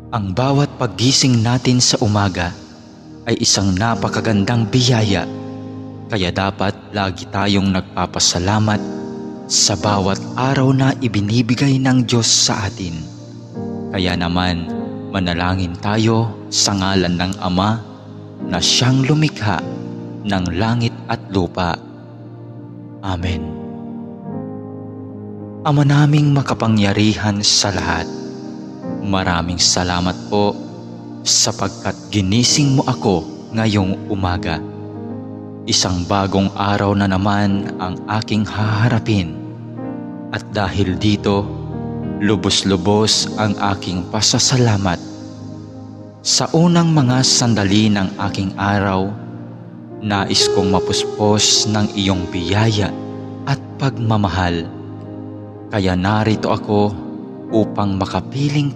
Ang bawat paggising natin sa umaga ay isang napakagandang biyaya, kaya dapat lagi tayong nagpapasalamat sa bawat araw na ibinibigay ng Diyos sa atin. Kaya naman, manalangin tayo sa ngalan ng Ama na siyang lumikha ng langit at lupa. Amen. Ama naming makapangyarihan sa lahat, maraming salamat po sapagkat ginising mo ako ngayong umaga. Isang bagong araw na naman ang aking haharapin. At dahil dito, lubos-lubos ang aking pasasalamat. Sa unang mga sandali ng aking araw, nais kong mapuspos ng iyong biyaya at pagmamahal. Kaya narito ako upang makapiling